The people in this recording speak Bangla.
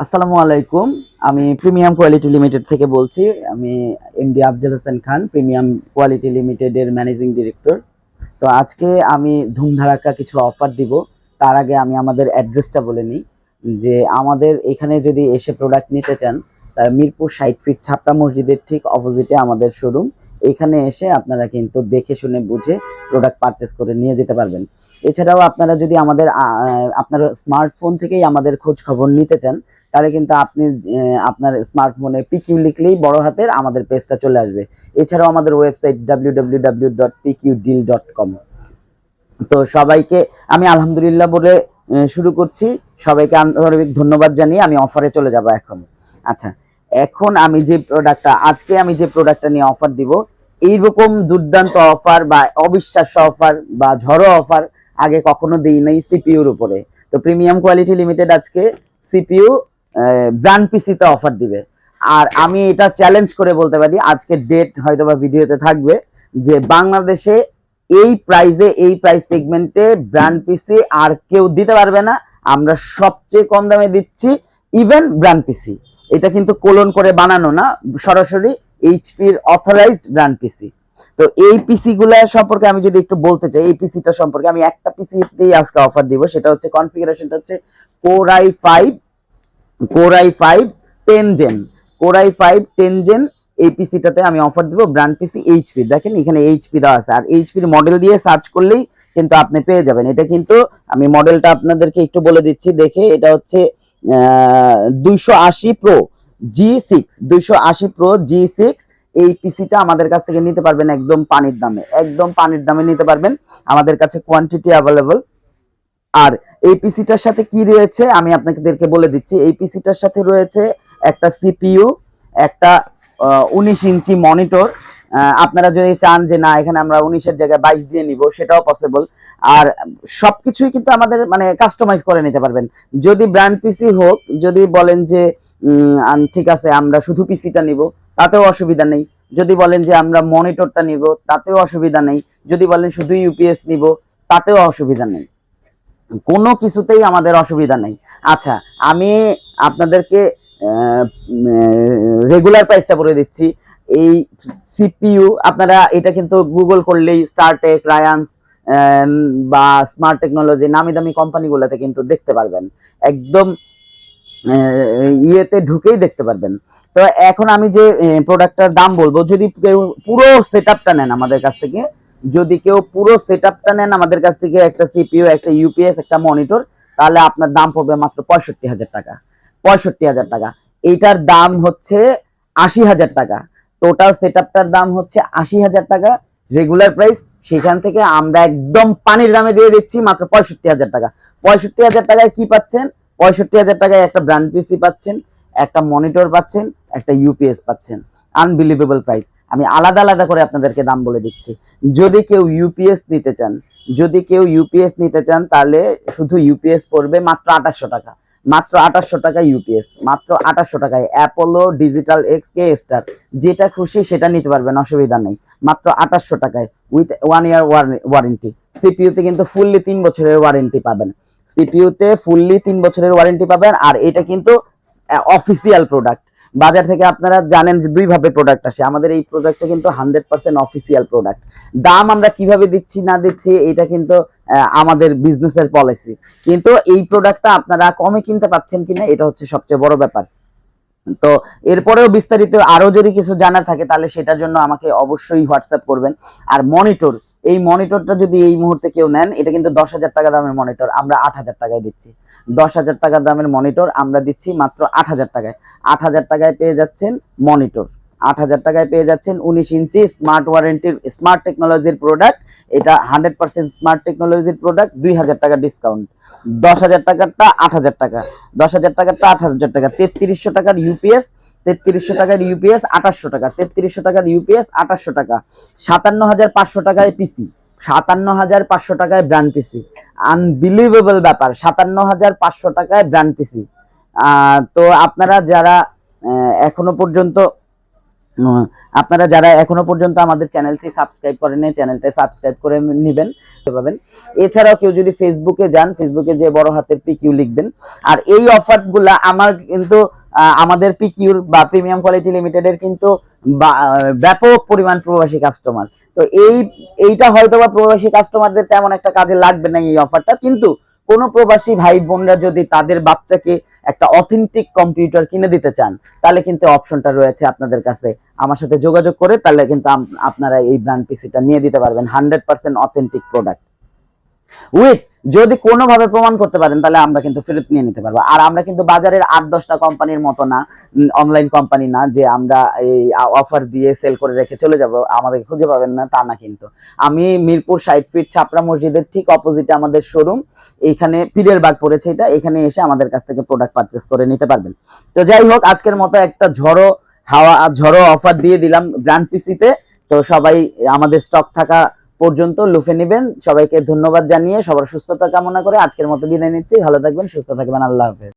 আসসালামু আলাইকুম। আমি প্রিমিয়াম কোয়ালিটি লিমিটেড থেকে বলছি। আমি MD Afzal Hossain Khan, premium quality লিমিটেডের ম্যানেজিং ডিরেক্টর। তো আজকে আমি ধুমধাড়াক্কা কিছু অফার দিব। তার আগে আমি আমাদের অ্যাড্রেসটা বলে নিই যে আমাদের এখানে যদি এসে প্রোডাক্ট নিতে চান, তার মিরপুর ৬০ ফিট ছাপড়া মসজিদের ঠিক অপোজিটে আমাদের শোরুম। এখানে এসে আপনারা কিন্তু দেখে শুনে বুঝে প্রোডাক্ট পারচেস করে নিয়ে যেতে পারবেন। এছাড়াও আপনারা যদি আমাদের আপনার স্মার্টফোন থেকেই আমাদের খোঁজ খবর নিতে চান, তাহলে কিন্তু আপনি আপনার স্মার্টফোনে পিকিউ লিখলেই বড় হাতের আমাদের পেজটা চলে আসবে। এছাড়াও আমাদের ওয়েবসাইট www.pqdeal.com। তো সবাইকে আমি আলহামদুলিল্লাহ বলে শুরু করছি। সবাইকে আন্তরিক ধন্যবাদ জানিয়ে আমি অফারে চলে যাব এখন। আচ্ছা, এখন আজকে আমি যে প্রোডাক্টটা নিয়ে অফার দিব, এইরকম দুর্দান্ত অফার বা অবিশ্বাস্য অফার বা ঝড়ো অফার আগে কখনো দিই নাই সিপিইউর উপরে। তো প্রিমিয়াম কোয়ালিটি লিমিটেড আজকে সিপিইউ ব্র্যান্ড পিসিতে অফার দিবে। আর আমি এটা চ্যালেঞ্জ করে বলতে পারি, আজকের ডেট হয়তো বা ভিডিওতে থাকবে, যে বাংলাদেশে এই প্রাইসে, এই প্রাইস সেগমেন্টে ব্র্যান্ড পিসি আর কেউ দিতে পারবে না। আমরা সবচেয়ে কম দামে দিচ্ছি ইভেন ব্র্যান্ড পিসি। এটা কিন্তু কোলন করে বানানো না, সরাসরি এইচপির অথরাইজড ব্র্যান্ড পিসি। তো এই পিসি গুলা সম্পর্কে আমি যদি একটু বলতে চাই, এই পিসিটা সম্পর্কে আমি একটা পিসিতেই আজকে অফার দিব। সেটা হচ্ছে কনফিগারেশনটা হচ্ছে core i5 10 gen. Core i5 10 gen এই পিসিটাতে আমি অফার দিব। ব্র্যান্ড পিসি এইচপি, দেখেন এখানে এইচপি দেওয়া আছে, আর এইচপির মডেল দিয়ে সার্চ করলেই কিন্তু আপনি পেয়ে যাবেন। এটা কিন্তু আমি মডেলটা আপনাদেরকে একটু বলে দিচ্ছি দেখে। এটা হচ্ছে 280 প্রো G6, 280 প্রো G6। এই পিসিটা আমাদের কাছ থেকে নিতে পারবেন একদম পানির দামে, একদম পানির দামে নিতে পারবেন। আমাদের কাছে কোয়ান্টিটি অ্যাভেলেবল। আর এই পিসিটার সাথে কি রয়েছে আমি আপনাদেরকে বলে দিচ্ছি। এই পিসিটার সাথে রয়েছে একটা সিপিইউ, একটা 19 ইঞ্চি মনিটর। আপনারা যদি চান যে না এখানে আমরা 19-এর জায়গায় 22 দিয়ে নিব, সেটাও পসিবল। আর সবকিছুই কিন্তু আমাদের মানে কাস্টমাইজ করে নিতে পারবেন। যদি ব্র্যান্ড পিসি হোক, যদি বলেন যে ঠিক আছে আমরা শুধু পিসিটা নিব, তাতেও অসুবিধা নেই। যদি বলেন যে আমরা মনিটরটা নিব, তাতেও অসুবিধা নেই। যদি বলেন শুধু ইউপিএস নিব, তাতেও অসুবিধা নেই। কোনো কিছুতেই আমাদের অসুবিধা নেই। আচ্ছা, আমি আপনাদেরকে রেগুলার প্রাইসটা বলে দিচ্ছি। এই সিপিইউ আপনারা এটা কিন্তু গুগল করলেই স্টারটেক, রায়ান্স বা স্মার্ট টেকনোলজি নামি দামি কোম্পানিগুলোতে কিন্তু দেখতে পারবেন। একদম ইয়েতে ঢুকেই দেখতে পারবেন। তো এখন আমি যে প্রোডাক্টটার দাম বলবো, যদি কেউ পুরো সেটআপটা নেন আমাদের কাছ থেকে, যদি কেউ পুরো সেটআপটা নেন আমাদের কাছ থেকে, একটা সিপিইউ, একটা ইউপিএস, একটা মনিটর, তাহলে আপনার দাম পড়বে মাত্র 65,000 টাকা। 65,000 টাকা। এইটার দাম হচ্ছে 80,000 টাকা। টোটাল সেটআপটার দাম হচ্ছে 80,000 টাকা রেগুলার প্রাইস। সেখান থেকে আমরা একদম পানির দামে দিয়ে দিচ্ছি মাত্র 65,000 টাকা। 65,000 টাকায় কি পাচ্ছেন? 65,000 টাকায় একটা ব্র্যান্ড পিসি পাচ্ছেন, একটা মনিটর পাচ্ছেন, একটা ইউপিএস পাচ্ছেন। Unbelievable price. আমি আলাদা আলাদা করে আপনাদেরকে দাম বলে দিচ্ছি। যদি কেউ ইউপিএস নিতে চান, তাহলে শুধু ইউপিএস পড়বে মাত্র 2800 টাকা। মাত্র 2800 টাকা ইউপিএস, মাত্র 2800 টাকায় অ্যাপোলো, ডিজিটাল এক্স, কে স্টার, যেটা খুশি সেটা নিতে পারবেন, অসুবিধা নেই। মাত্র 2800 টাকায় উইথ 1 ইয়ার ওয়ারেন্টি। সিপিইউতে কিন্তু ফুললি 3 বছরের ওয়ারেন্টি পাবেন। সিপিইউতে ফুললি 3 বছরের ওয়ারেন্টি পাবেন। আর এটা কিন্তু অফিসিয়াল প্রোডাক্ট। বাজার থেকে আপনারা জানেন যে দুই ভাবে প্রোডাক্ট আসে, আমাদের এই প্রোডাক্টটা কিন্তু 100% অফিসিয়াল প্রোডাক্ট। দাম আমরা কিভাবে দিচ্ছি না দিচ্ছি এটা কিন্তু আমাদের বিজনেসের পলিসি। কিন্তু এই প্রোডাক্টটা আপনারা কমে কিনতে পাচ্ছেন কিনা, এটা হচ্ছে সবচেয়ে বড় ব্যাপার। তো এরপরেও বিস্তারিত আরো যদি কিছু জানার থাকে, তাহলে সেটার জন্য আমাকে অবশ্যই হোয়াটসঅ্যাপ করবেন। আর মনিটর, এই মনিটরটা যদি এই মুহূর্তে কেউ নেন, এটা কিন্তু 10,000 টাকা দামের মনিটর, আমরা 8,000 টাকায় দিচ্ছি। 10,000 টাকা দামের মনিটর আমরা দিচ্ছি মাত্র 8,000 টাকায়। 8,000 টাকায় পেয়ে যাচ্ছেন মনিটর। 8,000 টাকায় পেয়ে যাচ্ছেন 19 ইঞ্চি স্মার্ট ওয়ারেন্টির, স্মার্ট টেকনোলজির প্রোডাক্ট। এটা 100% স্মার্ট টেকনোলজির প্রোডাক্ট। 2,000 টাকা ডিসকাউন্ট। 10,000 টাকারটা 8,000 টাকা, 10,000 টাকারটা 8,000 টাকা। 3300 টাকার ইউপিএস, 3300 টাকার ইউপিএস 2800 টাকা, 3300 টাকার ইউপিএস 2800 টাকা। 57,500 টাকায় পিসি, 57,500 টাকায় ব্র্যান্ড পিসি। আনবিলিভেবল ব্যাপার, 57,500 টাকায় ব্র্যান্ড পিসি। তো আপনারা যারা এখনো পর্যন্ত উম, আপনারা যারা এখনো পর্যন্ত আমাদের চ্যানেলটি সাবস্ক্রাইব করেন নাই, চ্যানেলটা সাবস্ক্রাইব করে নেবেন পাবেন। এছাড়াও কেউ যদি ফেসবুকে যান, ফেসবুকে যে বড় হাতের পিকিউ লিখবেন। আর এই অফারগুলা আমার কিন্তু আমাদের পিকিউর বা প্রিমিয়াম কোয়ালিটি লিমিটেডের কিন্তু ব্যাপক পরিমাণ প্রবাসী কাস্টমার। তো এইটা হয়তো বা প্রবাসী কাস্টমারদের তেমন একটা কাজে লাগবে না এই অফারটা, কিন্তু কোন প্রবাসী ভাই বোনরা যদি তাদের বাচ্চাকে একটা অথেন্টিক কম্পিউটার কিনে দিতে চান, তাহলে কিন্তু অপশনটা রয়েছে আপনাদের কাছে। আমার সাথে যোগাযোগ করে তাহলে কিন্তু আপনারা এই ব্র্যান্ড পিসিটা নিয়ে দিতে পারবেন 100% অথেন্টিক প্রোডাক্ট উইথ, যদি কোনোভাবে প্রমাণ করতে পারেন তাহলে আমরা কিন্তু ফেরত নিয়ে নিতে পারবো। আর আমরা কিন্তু বাজারের 8-10টা কোম্পানির মতো না, অনলাইন কোম্পানি না যে আমরা এই অফার দিয়ে সেল করে রেখে চলে যাব, আমাদের খুঁজে পাবেন না তা না। কিন্তু আমি মিরপুর 60 ফিট ছাপড়া মসজিদের ঠিক অপোজিটে আমাদের শোরুম, এইখানে পীরের বাগ পড়েছে এটা, এখানে এসে আমাদের কাছ থেকে প্রোডাক্ট পারচেস করে নিতে পারবেন। তো যাই হোক, আজকের মতো একটা ঝড়ো অফার দিয়ে দিলাম ব্র্যান্ড পিসিতে। তো সবাই আমাদের স্টক থাকা পর্যন্ত লুফে নেবেন। সবাইকে ধন্যবাদ জানিয়ে সবার সুস্থতা কামনা করে আজকের মতো বিদায় নিচ্ছি। ভালো থাকবেন, সুস্থ থাকবেন, আল্লাহ হাফেজ।